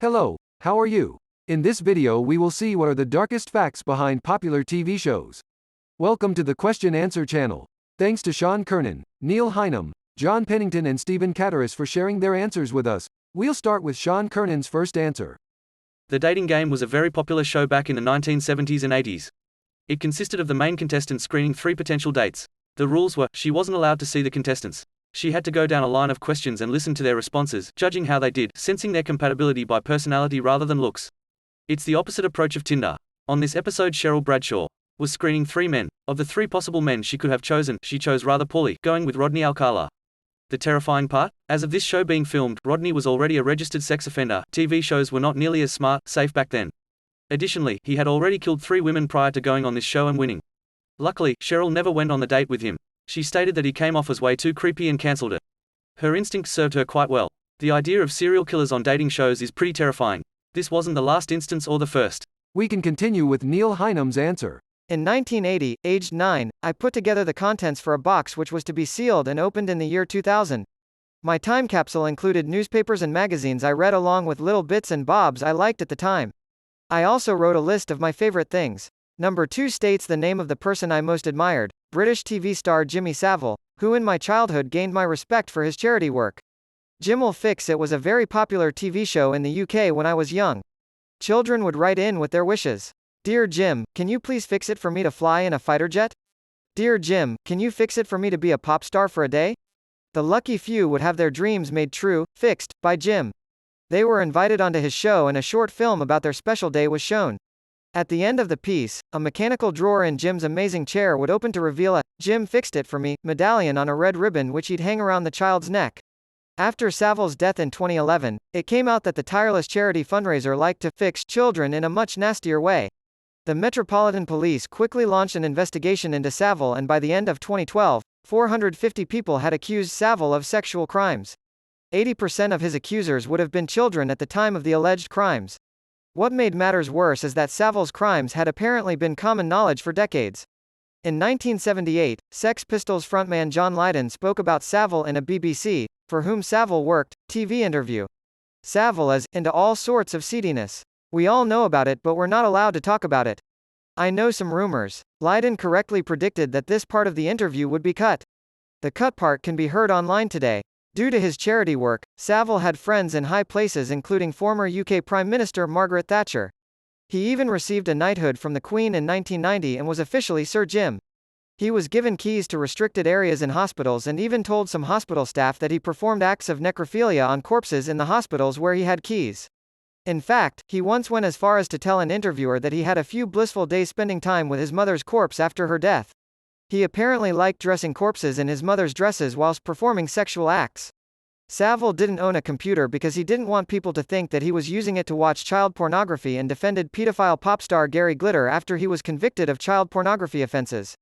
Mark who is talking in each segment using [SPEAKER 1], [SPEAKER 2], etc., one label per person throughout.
[SPEAKER 1] Hello, how are you? In this video we will see what are the darkest facts behind popular TV shows. Welcome to the Question Answer channel. Thanks to Sean Kernan, Neil Hynum, John Pennington and Stephen Catteris for sharing their answers with us. We'll start with Sean Kernan's first answer.
[SPEAKER 2] The Dating Game was a very popular show back in the 1970s and 80s. It consisted of the main contestant screening 3 potential dates. The rules were, she wasn't allowed to see the contestants. She had to go down a line of questions and listen to their responses, judging how they did, sensing their compatibility by personality rather than looks. It's the opposite approach of Tinder. On this episode, Cheryl Bradshaw was screening 3 men. Of the 3 possible men she could have chosen, she chose rather poorly, going with Rodney Alcala. The terrifying part? As of this show being filmed, Rodney was already a registered sex offender. TV shows were not nearly as safe back then. Additionally, he had already killed 3 women prior to going on this show and winning. Luckily, Cheryl never went on the date with him. She stated that he came off as way too creepy and cancelled it. Her instincts served her quite well. The idea of serial killers on dating shows is pretty terrifying. This wasn't the last instance or the first.
[SPEAKER 1] We can continue with Neil Hynum's answer.
[SPEAKER 3] In 1980, aged 9, I put together the contents for a box which was to be sealed and opened in the year 2000. My time capsule included newspapers and magazines I read along with little bits and bobs I liked at the time. I also wrote a list of my favorite things. Number 2 states the name of the person I most admired, British TV star Jimmy Savile, who in my childhood gained my respect for his charity work. Jim'll Fix It was a very popular TV show in the UK when I was young. Children would write in with their wishes. Dear Jim, can you please fix it for me to fly in a fighter jet? Dear Jim, can you fix it for me to be a pop star for a day? The lucky few would have their dreams made true, fixed, by Jim. They were invited onto his show and a short film about their special day was shown. At the end of the piece, a mechanical drawer in Jim's amazing chair would open to reveal a "Jim fixed it for me" medallion on a red ribbon which he'd hang around the child's neck. After Savile's death in 2011, it came out that the tireless charity fundraiser liked to fix children in a much nastier way. The Metropolitan Police quickly launched an investigation into Savile, and by the end of 2012, 450 people had accused Savile of sexual crimes. 80% of his accusers would have been children at the time of the alleged crimes. What made matters worse is that Savile's crimes had apparently been common knowledge for decades. In 1978, Sex Pistols frontman John Lydon spoke about Savile in a BBC, for whom Savile worked, TV interview. Savile is into all sorts of seediness. We all know about it, but we're not allowed to talk about it. I know some rumors. Lydon correctly predicted that this part of the interview would be cut. The cut part can be heard online today. Due to his charity work, Savile had friends in high places including former UK Prime Minister Margaret Thatcher. He even received a knighthood from the Queen in 1990 and was officially Sir Jim. He was given keys to restricted areas in hospitals and even told some hospital staff that he performed acts of necrophilia on corpses in the hospitals where he had keys. In fact, he once went as far as to tell an interviewer that he had a few blissful days spending time with his mother's corpse after her death. He apparently liked dressing corpses in his mother's dresses whilst performing sexual acts. Savile didn't own a computer because he didn't want people to think that he was using it to watch child pornography, and defended pedophile pop star Gary Glitter after he was convicted of child pornography offenses.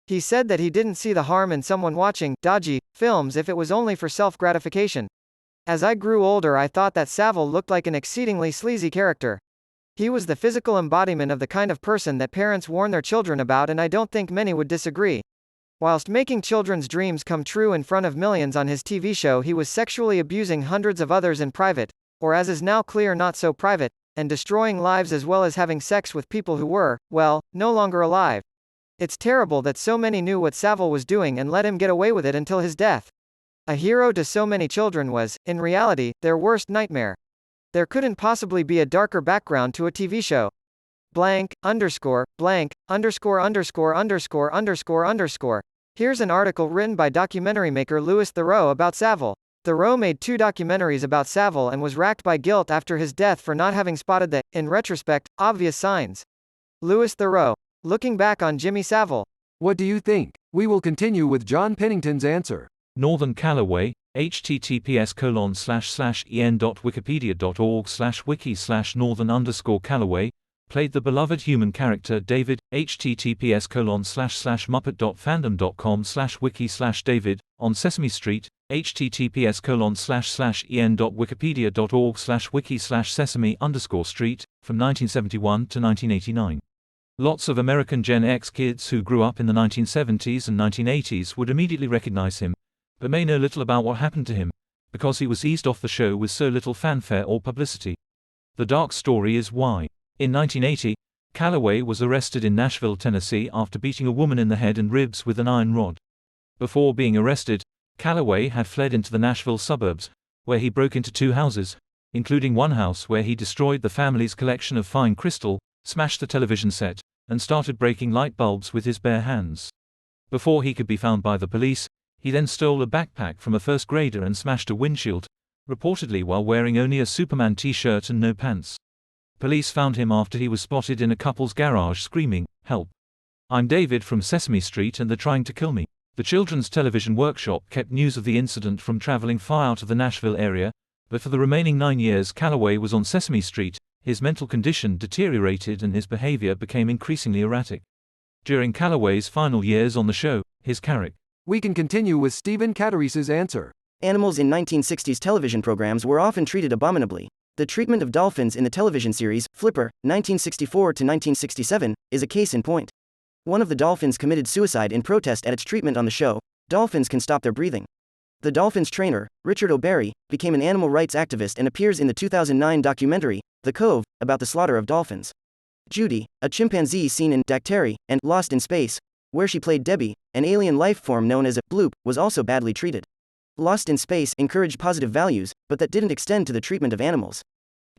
[SPEAKER 3] He said that he didn't see the harm in someone watching dodgy films if it was only for self-gratification. As I grew older, I thought that Savile looked like an exceedingly sleazy character. He was the physical embodiment of the kind of person that parents warn their children about, and I don't think many would disagree. Whilst making children's dreams come true in front of millions on his TV show, he was sexually abusing hundreds of others in private, or as is now clear, not so private, and destroying lives, as well as having sex with people who were, well, no longer alive. It's terrible that so many knew what Savile was doing and let him get away with it until his death. A hero to so many children was, in reality, their worst nightmare. There couldn't possibly be a darker background to a TV show. Blank, underscore, blank, underscore, underscore, underscore, underscore, underscore. Here's an article written by documentary maker Louis Theroux about Savile. Theroux made 2 documentaries about Savile and was racked by guilt after his death for not having spotted the, in retrospect, obvious signs. Louis Theroux. Looking back on Jimmy Savile.
[SPEAKER 1] What do you think? We will continue with John Pennington's answer.
[SPEAKER 4] Northern Callaway, https://en.wikipedia.org/wiki/northern_Callaway, played the beloved human character David, https://muppet.fandom.com/wiki/David, on Sesame Street, https://en.wikipedia.org/wiki/sesame_street, from 1971 to 1989. Lots of American Gen X kids who grew up in the 1970s and 1980s would immediately recognize him, but may know little about what happened to him, because he was eased off the show with so little fanfare or publicity. The dark story is why. In 1980, Calloway was arrested in Nashville, Tennessee after beating a woman in the head and ribs with an iron rod. Before being arrested, Calloway had fled into the Nashville suburbs, where he broke into 2 houses, including one house where he destroyed the family's collection of fine crystal, smashed the television set, and started breaking light bulbs with his bare hands. Before he could be found by the police, he then stole a backpack from a first grader and smashed a windshield, reportedly while wearing only a Superman t-shirt and no pants. Police found him after he was spotted in a couple's garage screaming, "Help! I'm David from Sesame Street and they're trying to kill me." The Children's Television Workshop kept news of the incident from traveling far out of the Nashville area, but for the remaining 9 years Calloway was on Sesame Street, his mental condition deteriorated and his behavior became increasingly erratic. During Calloway's final years on the show, his character.
[SPEAKER 1] We can continue with Stephen Cateris's answer.
[SPEAKER 5] Animals in 1960s television programs were often treated abominably. The treatment of dolphins in the television series, Flipper, 1964 to 1967, is a case in point. One of the dolphins committed suicide in protest at its treatment on the show. Dolphins can stop their breathing. The dolphins' trainer, Richard O'Barry, became an animal rights activist and appears in the 2009 documentary, The Cove, about the slaughter of dolphins. Judy, a chimpanzee seen in Dactari and Lost in Space, where she played Debbie, an alien life form known as a bloop, was also badly treated. Lost in Space encouraged positive values, but that didn't extend to the treatment of animals.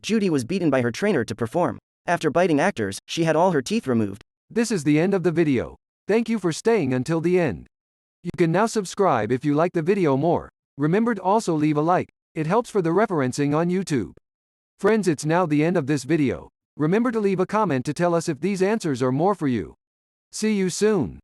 [SPEAKER 5] Judy was beaten by her trainer to perform. After biting actors, she had all her teeth removed.
[SPEAKER 1] This is the end of the video. Thank you for staying until the end. You can now subscribe if you like the video more. Remember to also leave a like, it helps for the referencing on YouTube. Friends, it's now the end of this video. Remember to leave a comment to tell us if these answers are more for you. See you soon.